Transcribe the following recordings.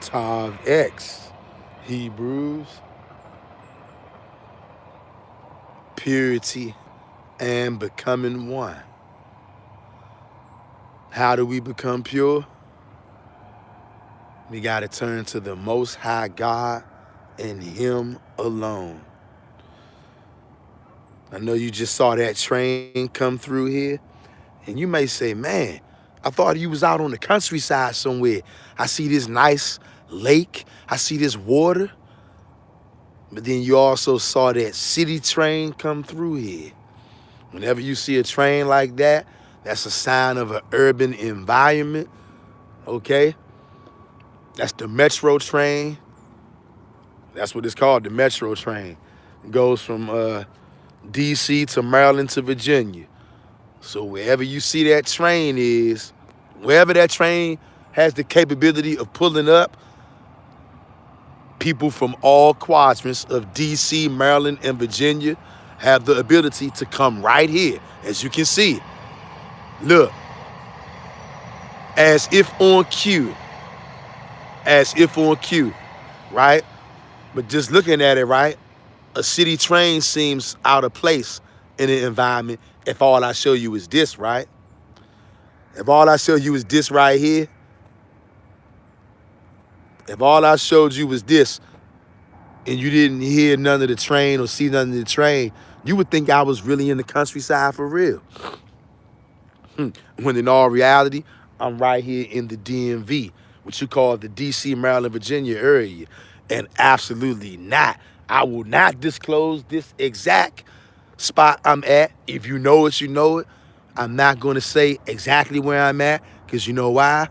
Tav X, Hebrews, purity, and becoming one. How do we become pure? We got to turn to the Most High God and Him alone. I know you just saw that train come through here, and you may say, man, I thought you was out on the countryside somewhere. I see this nice lake. I see this water. But then you also saw that city train come through here. Whenever you see a train like that, that's a sign of an urban environment, okay? That's the metro train. That's what it's called, the metro train. It goes from D.C. to Maryland to Virginia. So wherever you see that train is, wherever that train has the capability of pulling up, people from all quadrants of D.C., Maryland, and Virginia have the ability to come right here, as you can see. Look, as if on cue, right? But just looking at it, right, a city train seems out of place in an environment if all I show you is this, right? If all I show you is this right here, if all I showed you was this, and you didn't hear none of the train or see none of the train, you would think I was really in the countryside for real. When in all reality, I'm right here in the DMV, what you call the DC, Maryland, Virginia area. And absolutely not. I will not disclose this exact spot I'm at. If you know it, you know it. I'm not going to say exactly where I'm at, because you know why?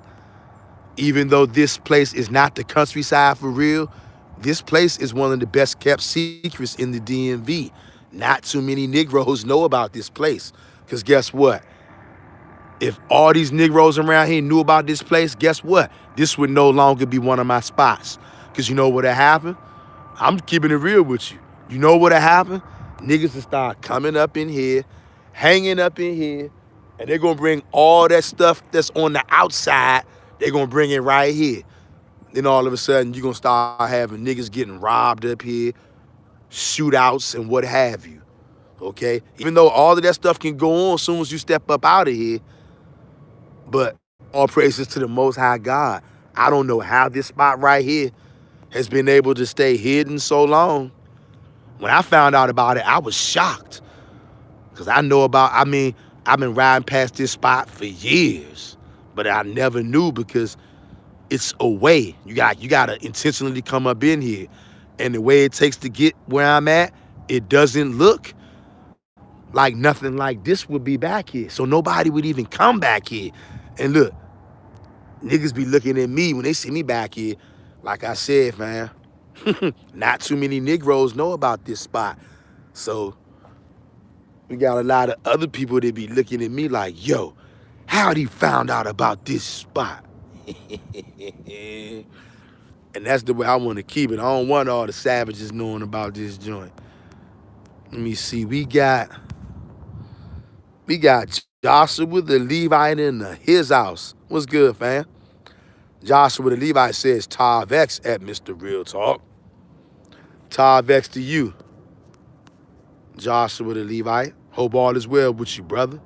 Even though this place is not the countryside for real, this place is one of the best kept secrets in the DMV. Not too many Negroes know about this place. Because guess what? If all these Negroes around here knew about this place, guess what? This would no longer be one of my spots. Because you know what happened? I'm keeping it real with you. You know what happened? Niggas will start coming up in here, hanging up in here, and they're going to bring all that stuff that's on the outside, they're going to bring it right here. Then all of a sudden, you're going to start having niggas getting robbed up here, shootouts, and what have you. Okay? Even though all of that stuff can go on as soon as you step up out of here, but all praises to the Most High God. I don't know how this spot right here has been able to stay hidden so long. When I found out about it, I was shocked. Because I've been riding past this spot for years, but I never knew because it's a way. You gotta intentionally come up in here. And the way it takes to get where I'm at, it doesn't look like nothing like this would be back here. So nobody would even come back here. And look, niggas be looking at me when they see me back here. Like I said, man, not too many Negroes know about this spot. So we got a lot of other people that be looking at me like, yo, how'd he found out about this spot? And that's the way I want to keep it. I don't want all the savages knowing about this joint. Let me see. We got Joshua the Levite in his house. What's good, fam? Joshua the Levite says Tav X at Mr. Real Talk. Tav X to you. Joshua the Levite. Hope all is well with you, brother.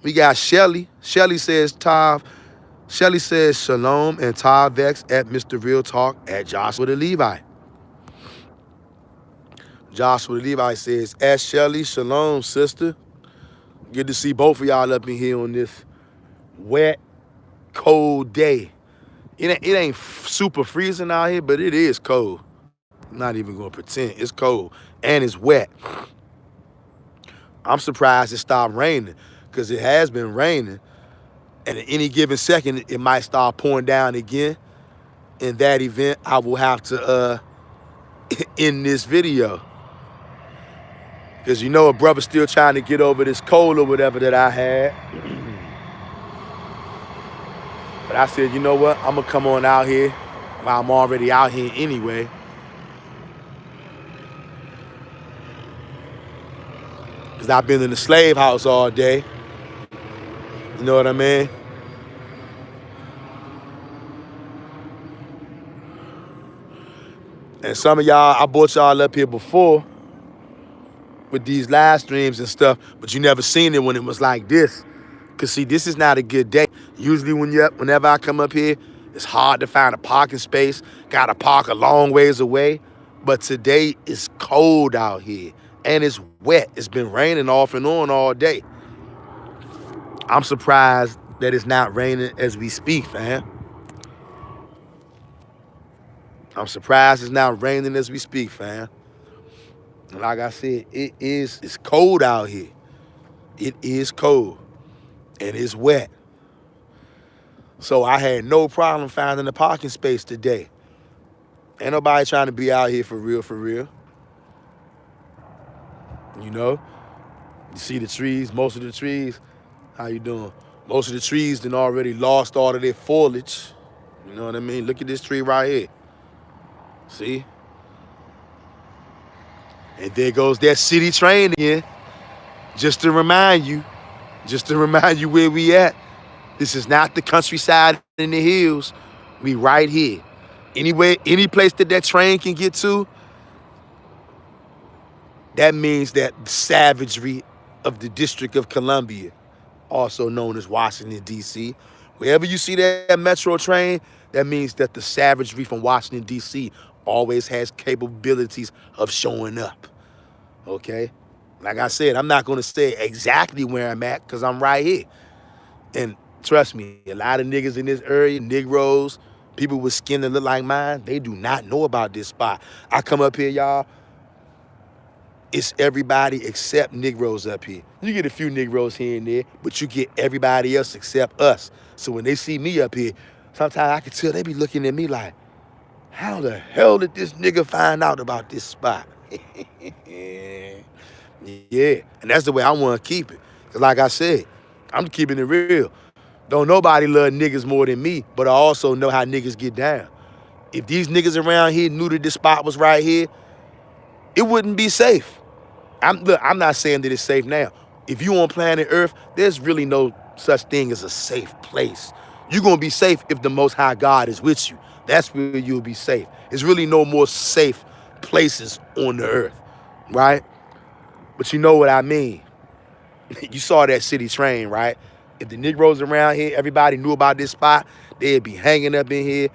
We got Shelly. Shelly says Shalom and Tav X at Mr. Real Talk at Joshua the Levite. Joshua the Levite says, at Shelly, Shalom, sister. Good to see both of y'all up in here on this wet, cold day. It ain't super freezing out here, but it is cold. I'm not even gonna pretend. It's cold and it's wet. I'm surprised it stopped raining because it has been raining. And at any given second, it might start pouring down again. In that event, I will have to end this video. Because you know a brother's still trying to get over this cold or whatever that I had. But I said, you know what? I'm going to come on out here while I'm already out here anyway. Because I've been in the slave house all day. You know what I mean? And some of y'all, I brought y'all up here before with these live streams and stuff, but you never seen it when it was like this. Cause see, this is not a good day. Usually whenever I come up here, it's hard to find a parking space. Gotta park a long ways away. But today it's cold out here and it's wet. It's been raining off and on all day. I'm surprised that it's not raining as we speak, fam. I'm surprised it's not raining as we speak, fam. And like I said, it's cold out here. It is cold and it's wet. So I had no problem finding a parking space today. Ain't nobody trying to be out here for real, for real. You know? You see the trees, most of the trees, how you doing? Most of the trees done already lost all of their foliage. You know what I mean? Look at this tree right here. See? And there goes that city train again. Just to remind you where we at. This is not the countryside in the hills. We right here. Anywhere, any place that train can get to, that means that savagery of the District of Columbia, also known as Washington, D.C. Wherever you see that metro train, that means that the savagery from Washington, D.C. always has capabilities of showing up, okay? Like I said, I'm not going to say exactly where I'm at because I'm right here. And trust me, a lot of niggas in this area, Negroes, people with skin that look like mine, they do not know about this spot. I come up here, y'all, it's everybody except Negroes up here. You get a few Negroes here and there, but you get everybody else except us. So when they see me up here, sometimes I can tell they be looking at me like, how the hell did this nigga find out about this spot? Yeah, and that's the way I want to keep it. Because like I said, I'm keeping it real. Don't nobody love niggas more than me, but I also know how niggas get down. If these niggas around here knew that this spot was right here, it wouldn't be safe. I'm not saying that it's safe now. If you on planet Earth, there's really no such thing as a safe place. You're going to be safe if the Most High God is with you. That's where you'll be safe. There's really no more safe places on the earth, right? But you know what I mean. You saw that city train, right? If the Negroes around here, everybody knew about this spot, they'd be hanging up in here.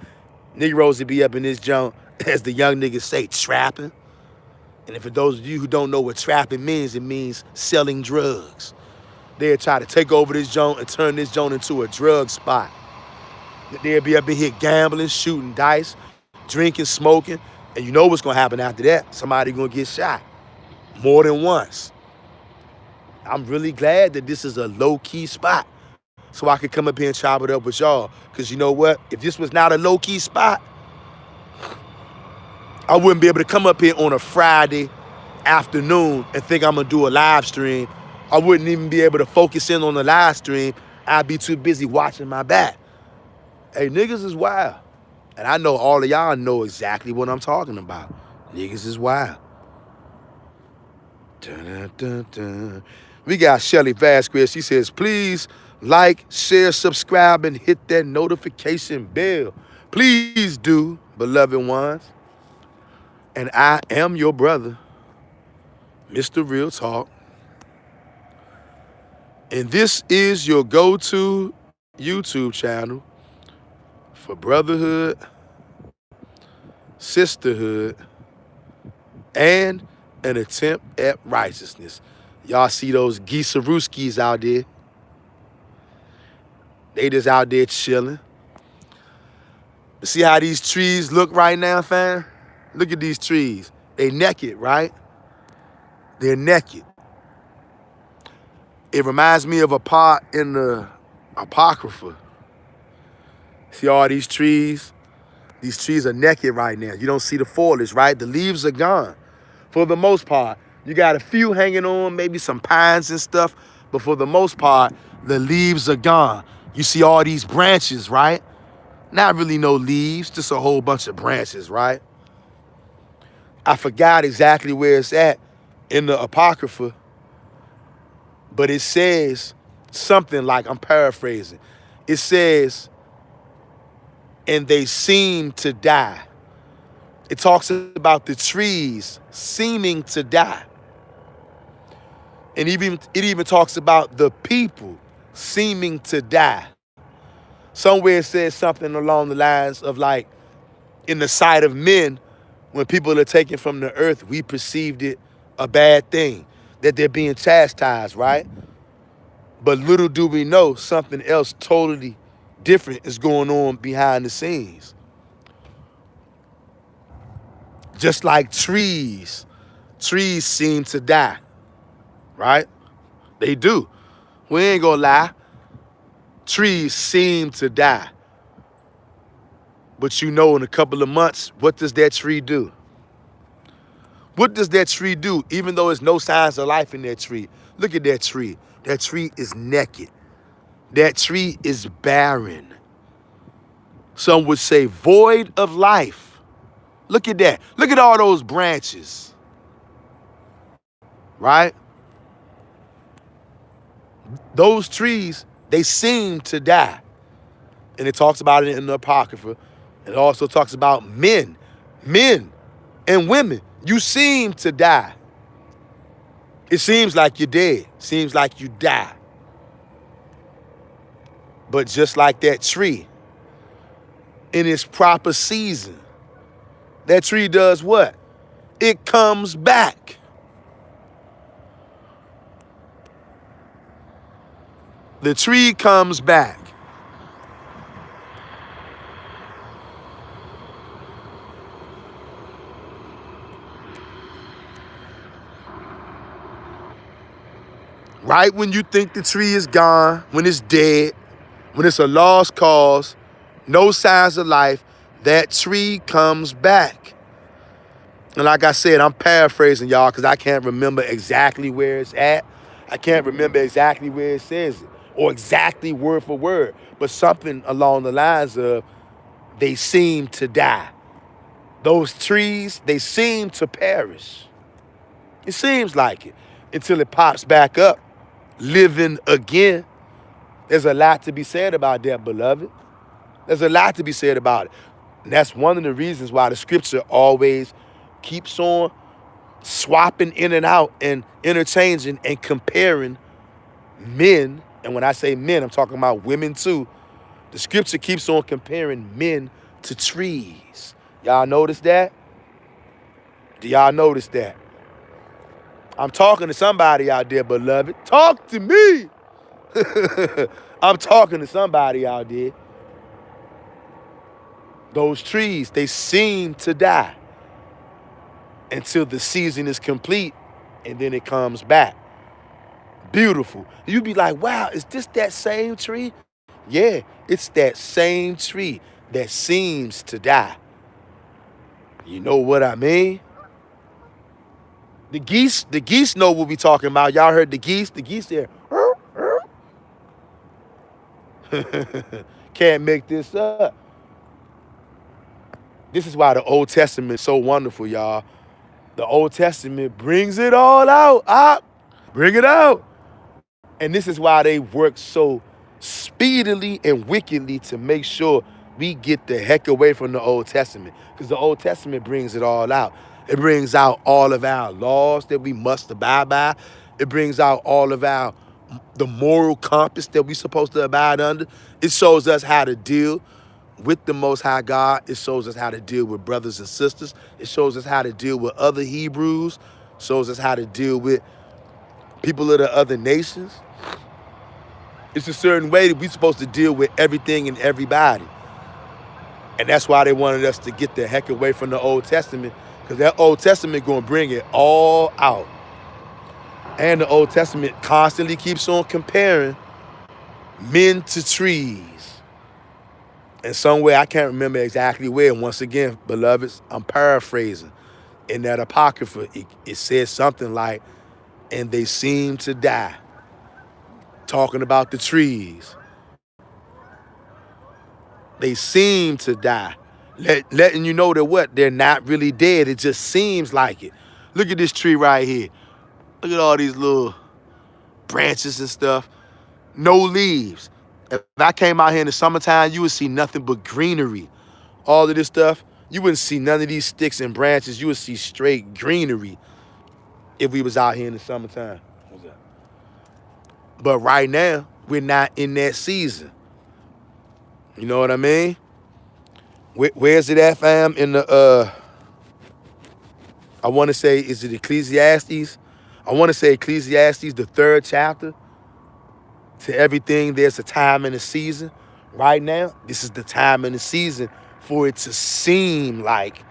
Negroes would be up in this junk, as the young niggas say, trapping. And for those of you who don't know what trapping means, it means selling drugs. They'll try to take over this joint and turn this joint into a drug spot. They'll be up in here gambling, shooting dice, drinking, smoking. And you know what's going to happen after that. Somebody going to get shot more than once. I'm really glad that this is a low-key spot so I could come up here and chop it up with y'all. Because you know what? If this was not a low-key spot, I wouldn't be able to come up here on a Friday afternoon and think I'm going to do a live stream. I wouldn't even be able to focus in on the live stream. I'd be too busy watching my back. Hey, niggas is wild. And I know all of y'all know exactly what I'm talking about. Niggas is wild. Dun, dun, dun. We got Shelly Vasquez. She says, please like, share, subscribe, and hit that notification bell. Please do, beloved ones. And I am your brother, Mr. Real Talk. And this is your go-to YouTube channel for brotherhood, sisterhood, and an attempt at righteousness. Y'all see those geesaruskis out there? They just out there chilling. See how these trees look right now, fam? Look at these trees. They naked, right? They're naked. It reminds me of a part in the Apocrypha. See all these trees? These trees are naked right now. You don't see the foliage, right? The leaves are gone. For the most part, you got a few hanging on, maybe some pines and stuff, but for the most part, the leaves are gone. You see all these branches, right? Not really no leaves, just a whole bunch of branches, right? I forgot exactly where it's at in the Apocrypha, but it says something like, I'm paraphrasing. It says, and they seem to die. It talks about the trees seeming to die. And it even talks about the people seeming to die. Somewhere it says something along the lines of like, in the sight of men, when people are taken from the earth, we perceived it a bad thing, that they're being chastised, right? But little do we know, something else totally different is going on behind the scenes. Just like trees seem to die, right? They do. We ain't gonna lie. Trees seem to die. But you know, in a couple of months, what does that tree do? What does that tree do? Even though there's no signs of life in that tree. Look at that tree. That tree is naked. That tree is barren. Some would say void of life. Look at that. Look at all those branches, right? Those trees, they seem to die. And it talks about it in the Apocrypha. It also talks about men and women. You seem to die. It seems like you're dead. Seems like you die. But just like that tree, in its proper season, that tree does what? It comes back. The tree comes back. Right when you think the tree is gone, when it's dead, when it's a lost cause, no signs of life, that tree comes back. And like I said, I'm paraphrasing y'all because I can't remember exactly where it's at. I can't remember exactly where it says it or exactly word for word, but something along the lines of they seem to die. Those trees, they seem to perish. It seems like it until it pops back up, living again. There's a lot to be said about that, beloved. There's a lot to be said about it. And that's one of the reasons why the scripture always keeps on swapping in and out and interchanging and comparing men. And when I say men, I'm talking about women too. The scripture keeps on comparing men to trees. Y'all notice that? Do y'all notice that? I'm talking to somebody out there, beloved. Talk to me. I'm talking to somebody out there. Those trees, they seem to die until the season is complete and then it comes back. Beautiful. You be like, wow, is this that same tree? Yeah, it's that same tree that seems to die. You know what I mean? The geese know what we talking about. Y'all heard the geese? The geese there. Can't make this up. This is why the Old Testament is so wonderful, y'all. The Old Testament brings it all out. Bring it out. And this is why they work so speedily and wickedly to make sure we get the heck away from the Old Testament. Because the Old Testament brings it all out. It brings out all of our laws that we must abide by. It brings out all of the moral compass that we're supposed to abide under. It shows us how to deal with the Most High God. It shows us how to deal with brothers and sisters. It shows us how to deal with other Hebrews. It shows us how to deal with people of the other nations. It's a certain way that we're supposed to deal with everything and everybody. And that's why they wanted us to get the heck away from the Old Testament, because that Old Testament going to bring it all out. And the Old Testament constantly keeps on comparing men to trees. And somewhere, I can't remember exactly where, once again, beloveds, I'm paraphrasing. In that Apocrypha, it says something like, and they seem to die. Talking about the trees. They seem to die. Letting you know that what? They're not really dead. It just seems like it. Look at this tree right here. Look at all these little branches and stuff. No leaves. If I came out here in the summertime, you would see nothing but greenery. All of this stuff. You wouldn't see none of these sticks and branches. You would see straight greenery if we was out here in the summertime. What's that? But right now, we're not in that season. You know what I mean? Where's it at, fam? In the I want to say, is it Ecclesiastes? I want to say Ecclesiastes, the 3rd chapter. To everything, there's a time and a season. Right now, this is the time and the season for it to seem like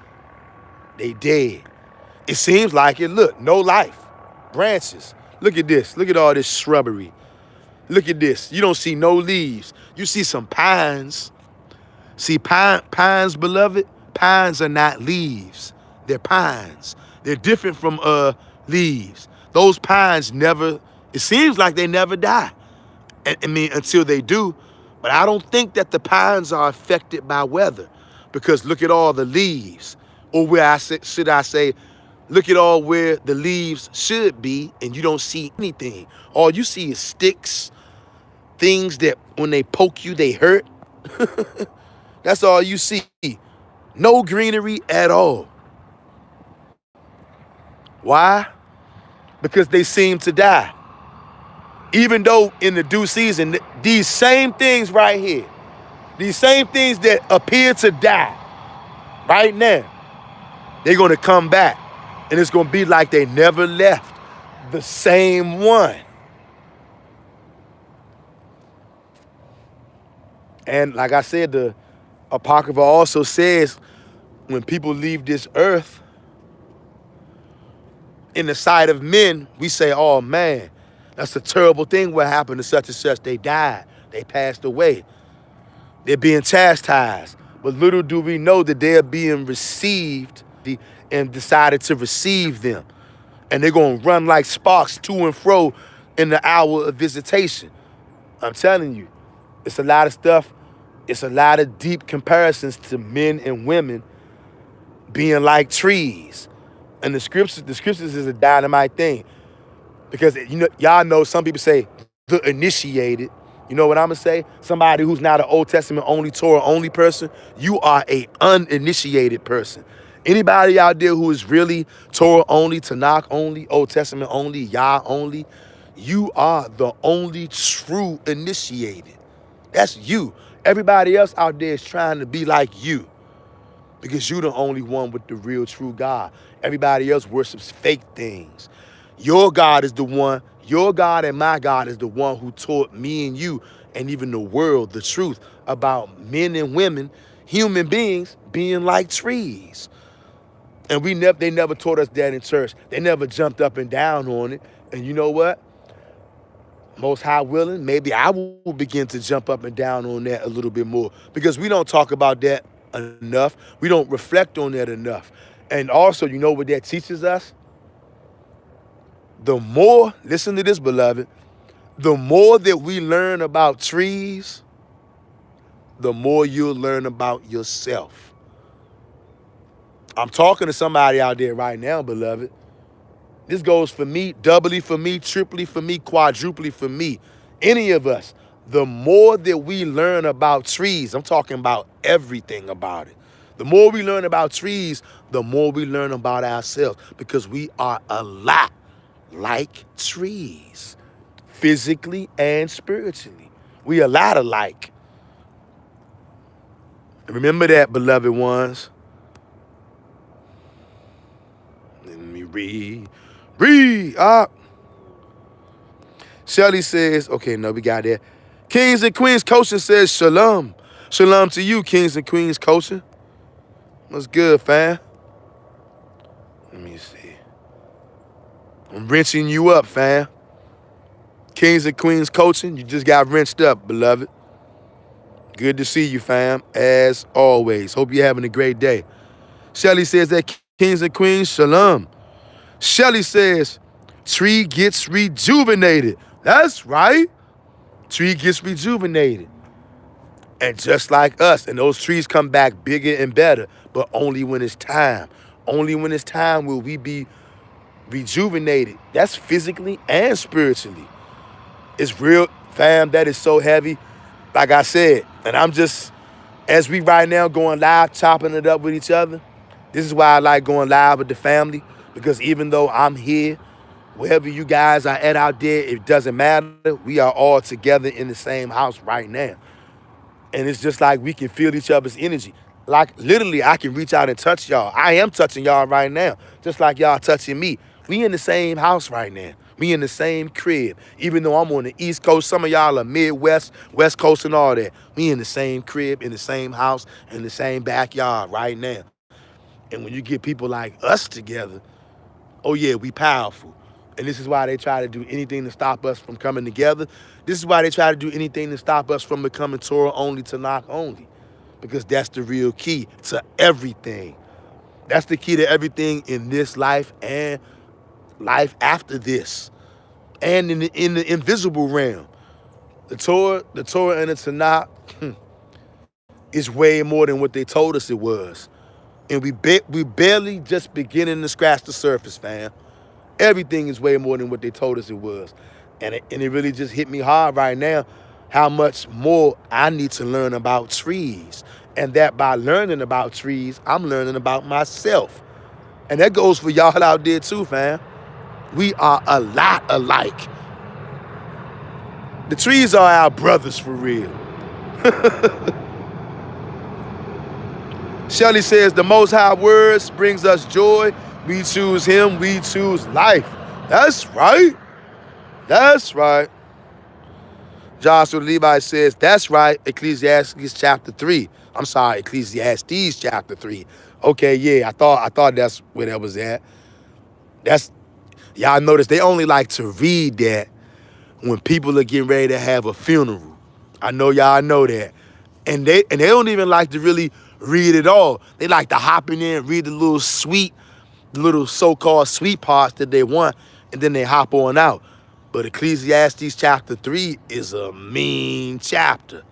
they dead. It seems like it. Look, no life. Branches. Look at this. Look at all this shrubbery. Look at this. You don't see no leaves. You see some pines. See, pines, beloved, pines are not leaves. They're pines. They're different from leaves. Those pines never, it seems like they never die. I mean, until they do. But I don't think that the pines are affected by weather, because look at all the leaves. Or should I say, look at all where the leaves should be, and you don't see anything. All you see is sticks, things that when they poke you, they hurt. That's all you see. No greenery at all. Why? Because they seem to die. Even though in the due season, these same things right here, these same things that appear to die right now, they're going to come back. And it's going to be like they never left the same one. And like I said, the Apocrypha also says when people leave this earth, in the sight of men, we say, oh man, that's a terrible thing what happened to such and such. They died. They passed away. They're being chastised. But little do we know that they're being received and decided to receive them. And they're going to run like sparks to and fro in the hour of visitation. I'm telling you, it's a lot of stuff. It's a lot of deep comparisons to men and women being like trees. And the scriptures is a dynamite thing. Because y'all know some people say the initiated. You know what I'm gonna say? Somebody who's not an Old Testament only, Torah only person, you are a uninitiated person. Anybody out there who is really Torah only, Tanakh only, Old Testament only, Yah only, you are the only true initiated. That's you. Everybody else out there is trying to be like you, because you're the only one with the real true God. Everybody else worships fake things. Your God is the one, your God and my God is the one who taught me and you and even the world the truth about men and women, human beings, being like trees. And they never taught us that in church. They never jumped up and down on it. And you know what? Most High willing, maybe I will begin to jump up and down on that a little bit more, because we don't talk about that enough. We don't reflect on that enough. And also, you know what that teaches us? The more, listen to this, beloved, the more that we learn about trees, the more you'll learn about yourself. I'm talking to somebody out there right now, beloved. This goes for me, doubly for me, triply for me, quadruply for me. Any of us, the more that we learn about trees, I'm talking about everything about it. The more we learn about trees, the more we learn about ourselves, because we are a lot like trees, physically and spiritually. We a lot alike. Remember that, beloved ones. Let me read up. Shelly says, okay, no, we got that. Kings and Queens Coaching says, shalom. Shalom to you, Kings and Queens Coaching. What's good, fam? Let me see. I'm wrenching you up, fam. Kings and Queens Coaching, you just got wrenched up, beloved. Good to see you, fam, as always. Hope you're having a great day. Shelly says that Kings and Queens, shalom. Shelly says, tree gets rejuvenated. That's right. Tree gets rejuvenated. And just like us, and those trees come back bigger and better, but only when it's time. Only when it's time will we be rejuvenated. That's physically and spiritually. It's real, fam, that is so heavy. Like I said, and I'm just As we right now going live, chopping it up with each other, this is why I like going live with the family, because even though I'm here, wherever you guys are at out there, it doesn't matter. We are all together in the same house right now. And it's just like we can feel each other's energy. Like literally, I can reach out and touch y'all. I am touching y'all right now, just like y'all touching me. We in the same house right now. We in the same crib. Even though I'm on the East Coast, some of y'all are Midwest, West Coast and all that. We in the same crib, in the same house, in the same backyard right now. And when you get people like us together, oh yeah, we powerful. And this is why they try to do anything to stop us from coming together. This is why they try to do anything to stop us from becoming Torah only, Tanakh only. Because that's the real key to everything. That's the key to everything in this life and life after this. And in the invisible realm. The Torah and the Tanakh is way more than what they told us it was. And we barely just beginning to scratch the surface, fam. Everything is way more than what they told us it was. And it really just hit me hard right now how much more I need to learn about trees. And that by learning about trees, I'm learning about myself. And that goes for y'all out there too, fam. We are a lot alike. The trees are our brothers for real. Shelley says, the Most High words brings us joy. We choose him, we choose life. That's right. That's right. Joshua Levi says, that's right, Ecclesiastes chapter 3. I'm sorry, Ecclesiastes chapter 3. Okay, yeah, I thought that's where that was at. That's, y'all notice they only like to read that when people are getting ready to have a funeral. I know y'all know that. And they don't even like to really read it all. They like to hop in there and read the little so-called sweet parts that they want, and then they hop on out. But Ecclesiastes chapter 3 is a mean chapter,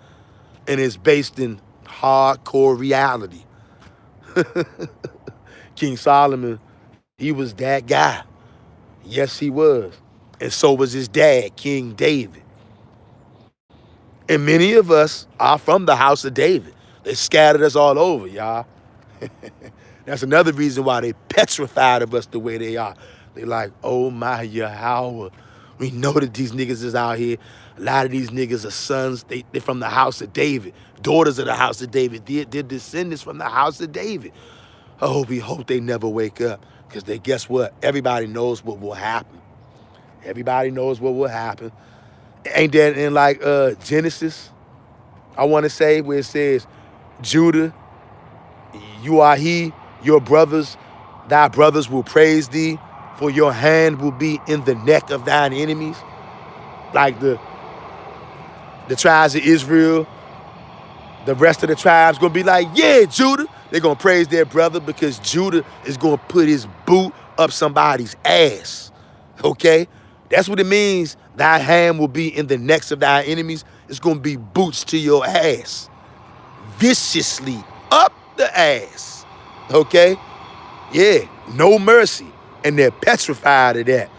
and it's based in hardcore reality. King Solomon, he was that guy. Yes, he was. And so was his dad, King David. And many of us are from the house of David. They scattered us all over, y'all. That's another reason why they petrified of us the way they are. They like, oh my Yahweh. We know that these niggas is out here. A lot of these niggas are sons. They're from the house of David. Daughters of the house of David. They're descendants from the house of David. Oh, we hope they never wake up. Because guess what? Everybody knows what will happen. Everybody knows what will happen. Ain't that in like Genesis, I want to say, where it says, Judah, you are he, your brothers, thy brothers will praise thee, for your hand will be in the neck of thine enemies. Like the tribes of Israel, the rest of the tribes gonna be like, yeah, Judah. They're gonna praise their brother because Judah is gonna put his boot up somebody's ass. Okay? That's what it means. Thy hand will be in the necks of thy enemies. It's gonna be boots to your ass. Viciously up the ass. Okay? Yeah, no mercy. And they're petrified of that.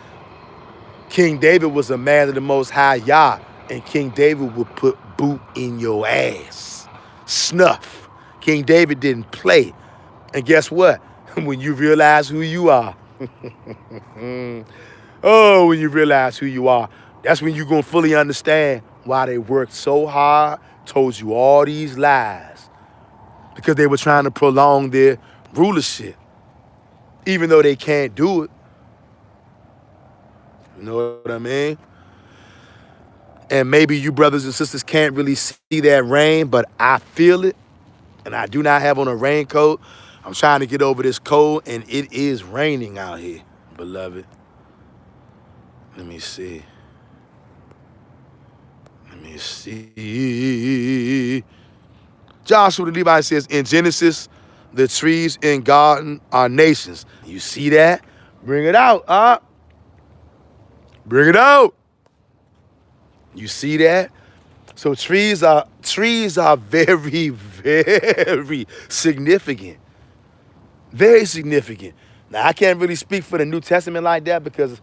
King David was a man of the Most High Yah, and King David would put boot in your ass. Snuff. King David didn't play. And guess what? When you realize who you are, oh, when you realize who you are, that's when you're going to fully understand why they worked so hard, told you all these lies. Because they were trying to prolong their rulership. Even though they can't do it. You know what I mean? And maybe you brothers and sisters can't really see that rain, but I feel it. And I do not have on a raincoat. I'm trying to get over this cold, and it is raining out here, beloved. Let me see. Let me see. Joshua the Levite says, in Genesis, the trees in garden are nations. You see that? Bring it out, Bring it out. You see that? So trees are very, very significant. Very significant. Now, I can't really speak for the New Testament like that because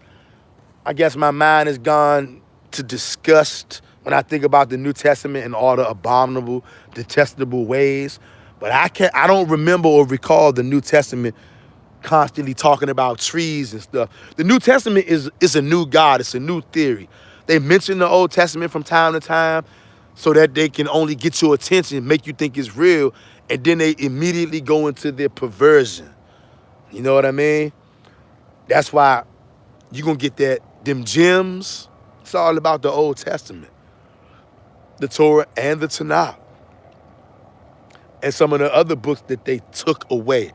I guess my mind has gone to disgust when I think about the New Testament and all the abominable, detestable ways. But I don't remember or recall the New Testament constantly talking about trees and stuff. The New Testament is a new God. It's a new theory. They mention the Old Testament from time to time so that they can only get your attention, make you think it's real, and then they immediately go into their perversion. You know what I mean? That's why you're going to get them gems. It's all about the Old Testament, the Torah and the Tanakh, and some of the other books that they took away.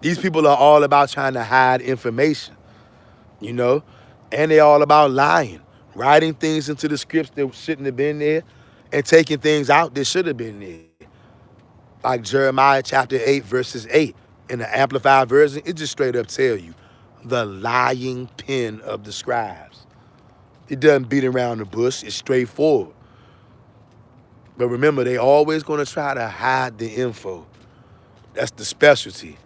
These people are all about trying to hide information, you know? And they all about lying, writing things into the scripts that shouldn't have been there and taking things out that should have been there. Like Jeremiah chapter 8, verses 8. In the Amplified version, it just straight up tell you the lying pen of the scribes. It doesn't beat around the bush. It's straightforward. But remember, they always going to try to hide the info. That's the specialty.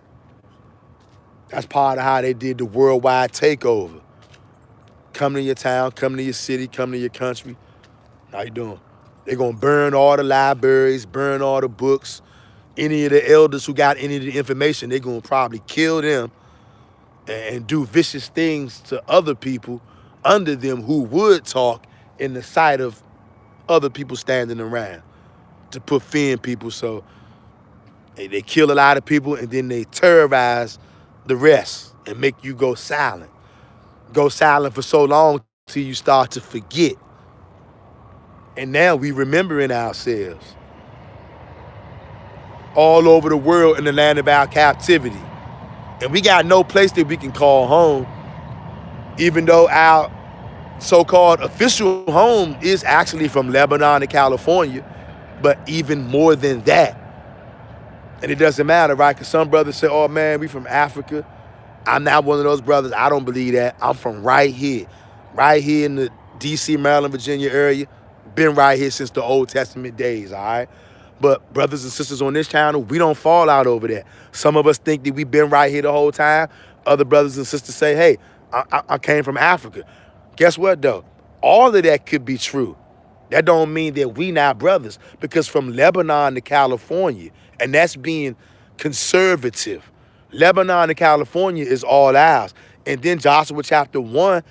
That's part of how they did the worldwide takeover. Come to your town, come to your city, come to your country. How you doing? They're going to burn all the libraries, burn all the books. Any of the elders who got any of the information, they're going to probably kill them and do vicious things to other people under them who would talk in the sight of other people standing around to put fear in people. So they kill a lot of people and then they terrorize the rest and make you go silent. Go silent for so long till you start to forget. And now we remembering ourselves all over the world in the land of our captivity. And we got no place that we can call home, even though our so-called official home is actually from Lebanon to California, but even more than that. And it doesn't matter, right? Because some brothers say, oh man, we from Africa. I'm not one of those brothers. I don't believe that. I'm from right here in the D.C., Maryland, Virginia area. Been right here since the Old Testament days, all right? But brothers and sisters on this channel, we don't fall out over that. Some of us think that we've been right here the whole time. Other brothers and sisters say, hey, I came from Africa. Guess what, though? All of that could be true. That don't mean that we not brothers, because from Lebanon to California, and that's being conservative. Lebanon to California is all ours. And then Joshua chapter 1,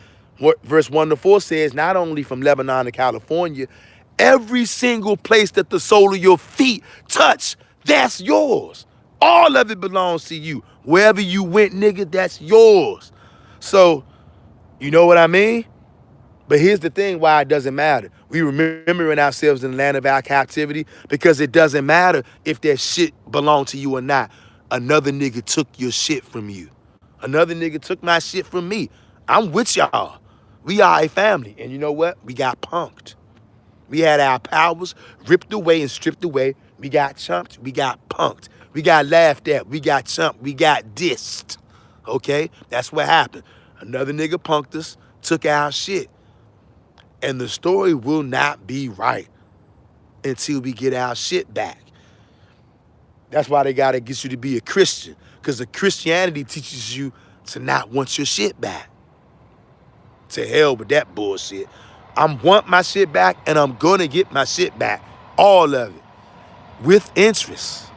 verse 1 to 4 says, not only from Lebanon to California, every single place that the sole of your feet touch, that's yours. All of it belongs to you. Wherever you went, nigga, that's yours. So, you know what I mean? But here's the thing why it doesn't matter. We remembering ourselves in the land of our captivity because it doesn't matter if that shit belonged to you or not. Another nigga took your shit from you. Another nigga took my shit from me. I'm with y'all. We are a family. And you know what? We got punked. We had our powers ripped away and stripped away. We got chumped. We got punked. We got laughed at. We got chumped. We got dissed. Okay? That's what happened. Another nigga punked us, took our shit. And the story will not be right until we get our shit back. That's why they got to get you to be a Christian, because the Christianity teaches you to not want your shit back. To hell with that bullshit. I want my shit back, and I'm going to get my shit back. All of it. With interest.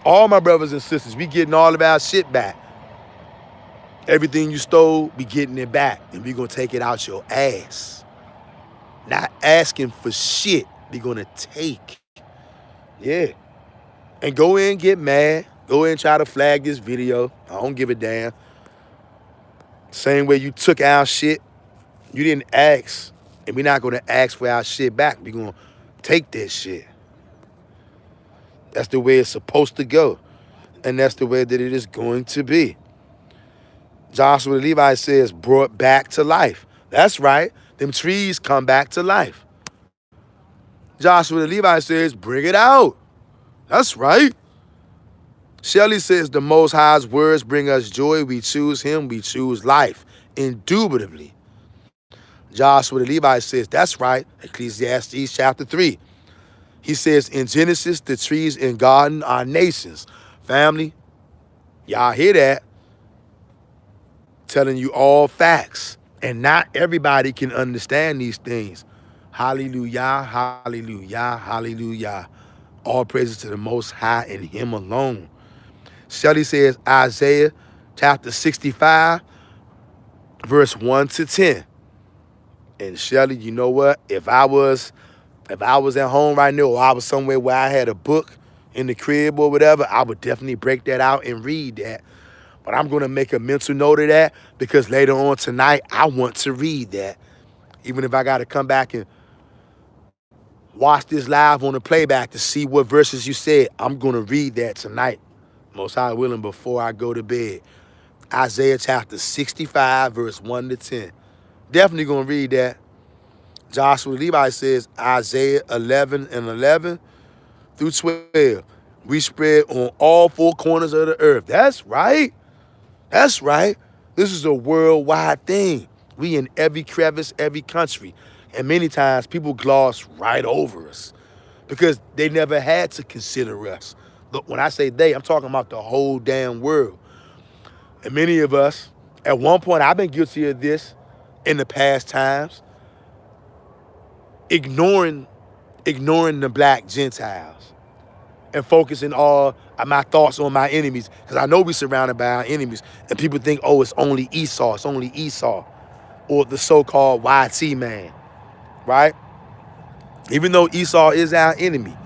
All my brothers and sisters, we getting all of our shit back. Everything you stole, we getting it back. And we going to take it out your ass. Not asking for shit. We going to take. Yeah. And go in and get mad. Go in and try to flag this video. I don't give a damn. Same way you took our shit. You didn't ask. And we're not going to ask for our shit back. We're going to take that shit. That's the way it's supposed to go. And that's the way that it is going to be. Joshua the Levite says, brought back to life. That's right. Them trees come back to life. Joshua the Levite says, bring it out. That's right. Shelley says, the Most High's words bring us joy. We choose him. We choose life. Indubitably. Joshua the Levite says, that's right. Ecclesiastes chapter 3. He says, in Genesis, the trees in garden are nations. Family, y'all hear that? Telling you all facts. And not everybody can understand these things. Hallelujah, hallelujah, hallelujah. All praises to the Most High and Him alone. Shelley says Isaiah chapter 65, verse 1 to 10. And Shelley, you know what? If I was at home right now, or I was somewhere where I had a book in the crib or whatever, I would definitely break that out and read that. But I'm gonna make a mental note of that because later on tonight, I want to read that. Even if I gotta come back and watch this live on the playback to see what verses you said, I'm gonna read that tonight. Most High willing, before I go to bed. Isaiah chapter 65, verse 1 to 10. Definitely gonna read that. Joshua Levi says Isaiah 11 and 11 through 12. We spread on all four corners of the earth. That's right. That's right. This is a worldwide thing. We in every crevice, every country. And many times people gloss right over us because they never had to consider us. Look, when I say they, I'm talking about the whole damn world. And many of us, at one point, I've been guilty of this in the past times, ignoring the black Gentiles and focusing all of my thoughts on my enemies. Because I know we're surrounded by our enemies. And people think, oh, it's only Esau. It's only Esau. Or the so-called YT man. Right? Even though Esau is our enemy.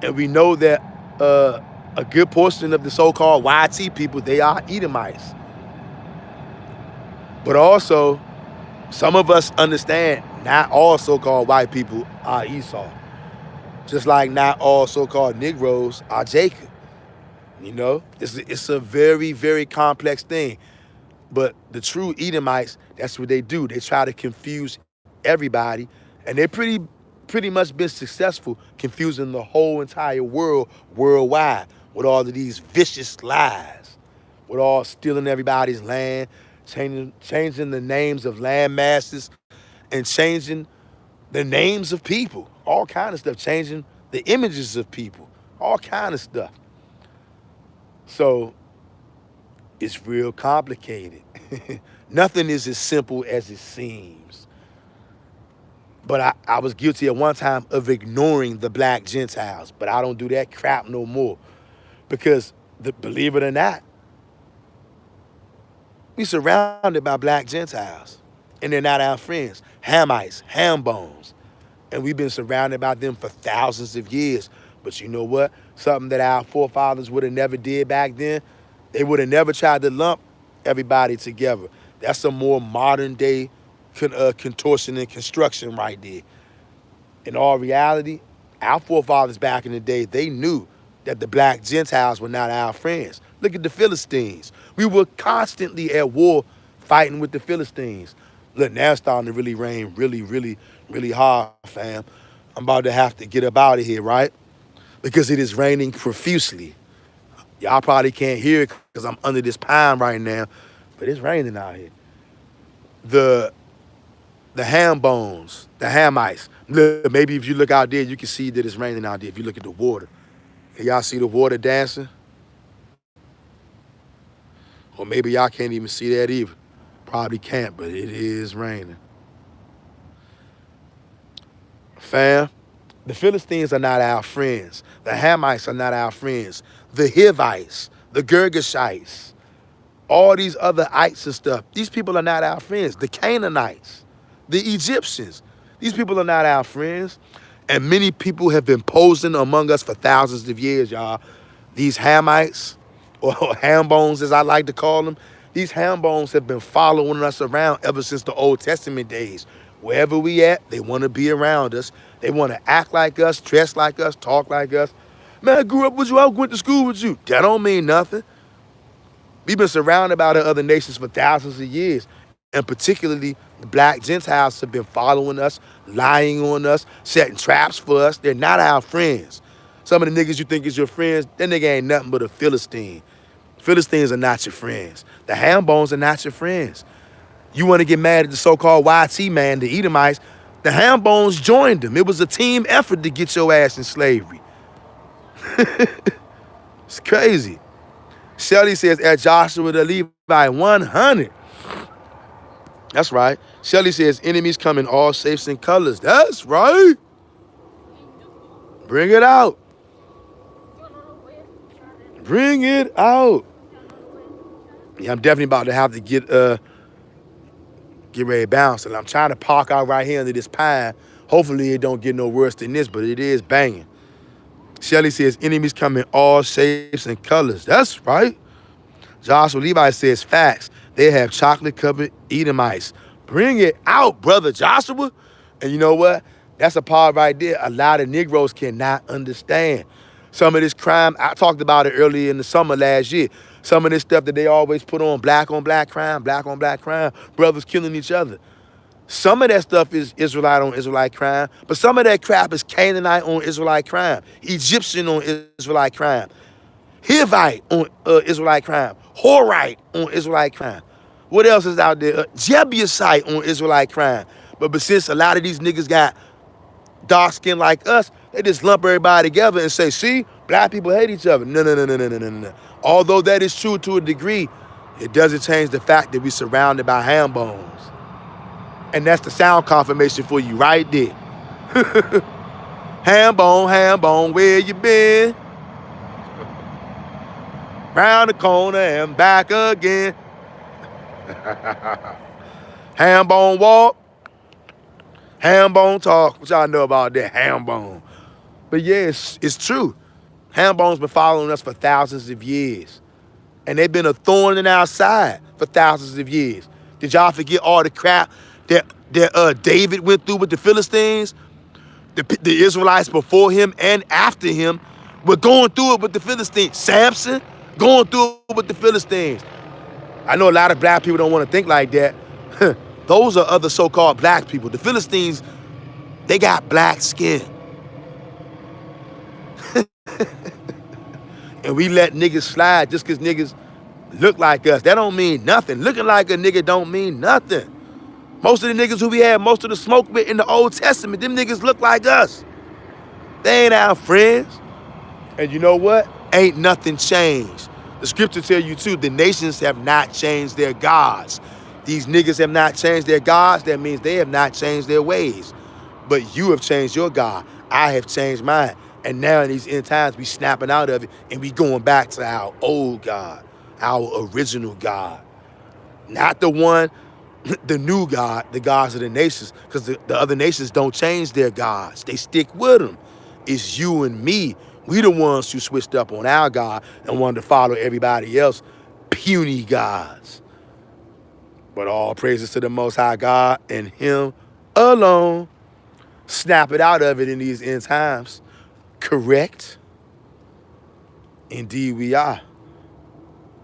And we know that a good portion of the so-called YT people, they are Edomites. But also, some of us understand not all so-called white people are Esau. Just like not all so-called Negroes are Jacob. You know, it's a very, very complex thing. But the true Edomites, that's what they do. They try to confuse everybody, and they pretty much been successful confusing the whole entire world worldwide with all of these vicious lies, with all stealing everybody's land, changing the names of land masses, and changing the names of people, all kind of stuff, changing the images of people, all kind of stuff. So it's real complicated. Nothing is as simple as it seems. But I was guilty at one time of ignoring the black Gentiles, but I don't do that crap no more. Because, believe it or not, we surrounded by black Gentiles, and they're not our friends. Hamites, ham bones. And we've been surrounded by them for thousands of years. But you know what? Something that our forefathers would have never did back then, they would have never tried to lump everybody together. That's a more modern day contortion and construction right there. In all reality, our forefathers back in the day, they knew that the black Gentiles were not our friends. Look at the Philistines. We were constantly at war fighting with the Philistines. Look, now it's starting to really rain really, really, really hard, fam. I'm about to have to get up out of here, right? Because it is raining profusely. Y'all probably can't hear it because I'm under this pine right now, but it's raining out here. The ham bones, the Hamites. Look, maybe if you look out there, you can see that it's raining out there if you look at the water. Can y'all see the water dancing? Or maybe y'all can't even see that either. Probably can't, but it is raining. Fam, the Philistines are not our friends. The Hamites are not our friends. The Hivites, the Girgashites, all these other ites and stuff. These people are not our friends. The Canaanites, the Egyptians. These people are not our friends. And many people have been posing among us for thousands of years, y'all. These Hamites, or ham bones as I like to call them, these ham bones have been following us around ever since the Old Testament days. Wherever we at, they want to be around us. They want to act like us, dress like us, talk like us. Man, I grew up with you. I went to school with you. That don't mean nothing. We've been surrounded by the other nations for thousands of years. And particularly, the black Gentiles have been following us, lying on us, setting traps for us. They're not our friends. Some of the niggas you think is your friends, that nigga ain't nothing but a Philistine. Philistines are not your friends. The ham bones are not your friends. You want to get mad at the so-called YT man, the Edomites, the ham bones joined them. It was a team effort to get your ass in slavery. It's crazy. Shelley says, at Joshua the Levite 100. That's right. Shelly says, enemies come in all shapes and colors. That's right. Bring it out. Bring it out. Yeah, I'm definitely about to have to get ready to bounce. And I'm trying to park out right here under this pine. Hopefully it don't get no worse than this, but it is banging. Shelly says, enemies come in all shapes and colors. That's right. Joshua Levi says, facts. They have chocolate-covered Edomites. Bring it out, brother Joshua. And you know what? That's a part right there a lot of Negroes cannot understand. Some of this crime, I talked about it earlier in the summer last year. Some of this stuff that they always put on black crime, brothers killing each other. Some of that stuff is Israelite on Israelite crime, but some of that crap is Canaanite on Israelite crime, Egyptian on Israelite crime, Hivite on Israelite crime, Horite on Israelite crime. What else is out there? Jebusite on Israelite crime. But since a lot of these niggas got dark skin like us, they just lump everybody together and say, see, black people hate each other. No. Although that is true to a degree, it doesn't change the fact that we're surrounded by ham bones. And that's the sound confirmation for you right there. Ham bone, where you been? Round the corner and back again. Ham bone walk, ham bone talk. What y'all know about that ham bone? But yeah, it's true. Ham bone's been following us for thousands of years. And they've been a thorn in our side for thousands of years. Did y'all forget all the crap that David went through with the Philistines? The Israelites before him and after him were going through it with the Philistines. Samson going through it with the Philistines. I know a lot of black people don't want to think like that. Those are other so-called black people. The Philistines, they got black skin. And we let niggas slide just because niggas look like us. That don't mean nothing. Looking like a nigga don't mean nothing. Most of the niggas who we had most of the smoke with in the Old Testament, them niggas look like us. They ain't our friends. And you know what? Ain't nothing changed. The scripture tell you too, the nations have not changed their gods. These niggas have not changed their gods. That means they have not changed their ways. But you have changed your God. I have changed mine. And now in these end times, we snapping out of it and we going back to our old God, our original God. Not the one, the new God, the gods of the nations, because the other nations don't change their gods. They stick with them. It's you and me. We the ones who switched up on our God and wanted to follow everybody else, puny gods. But all praises to the Most High God and Him alone. Snap it out of it in these end times. Correct? Indeed we are.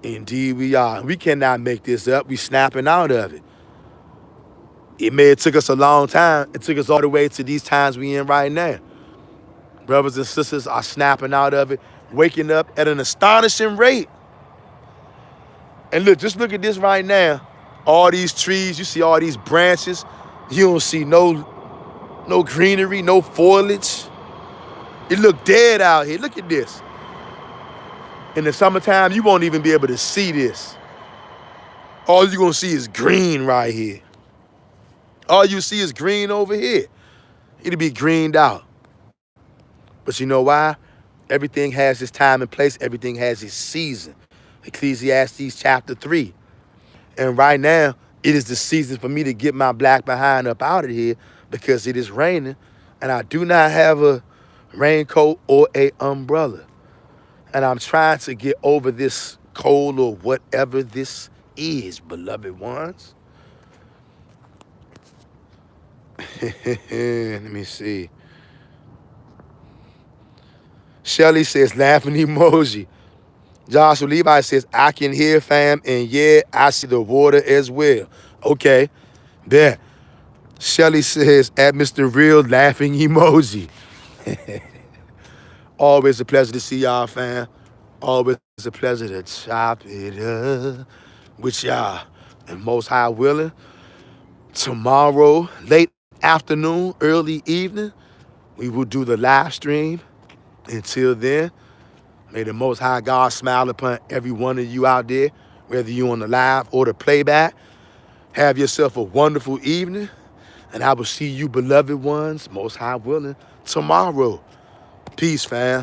Indeed we are. We cannot make this up. We snapping out of it. It may have took us a long time. It took us all the way to these times we in right now. Brothers and sisters are snapping out of it, waking up at an astonishing rate. And look, just look at this right now. All these trees, you see all these branches. You don't see no greenery, no foliage. It look dead out here. Look at this. In the summertime, you won't even be able to see this. All you're gonna see is green right here. All you see is green over here. It'll be greened out. But you know why? Everything has its time and place. Everything has its season. Ecclesiastes chapter 3. And right now, it is the season for me to get my black behind up out of here because it is raining and I do not have a raincoat or a umbrella. And I'm trying to get over this cold or whatever this is, beloved ones. Let me see. Shelly says, laughing emoji. Joshua Levi says, I can hear, fam, and yeah, I see the water as well. Okay, there. Shelly says, at Mr. Real, laughing emoji. Always a pleasure to see y'all, fam. Always a pleasure to chop it up with y'all. And Most High willing, tomorrow, late afternoon, early evening, we will do the live stream. Until then, may the Most High God smile upon every one of you out there, whether you on the live or the playback. Have yourself a wonderful evening, and I will see you, beloved ones, most high willing, tomorrow. Peace, fam.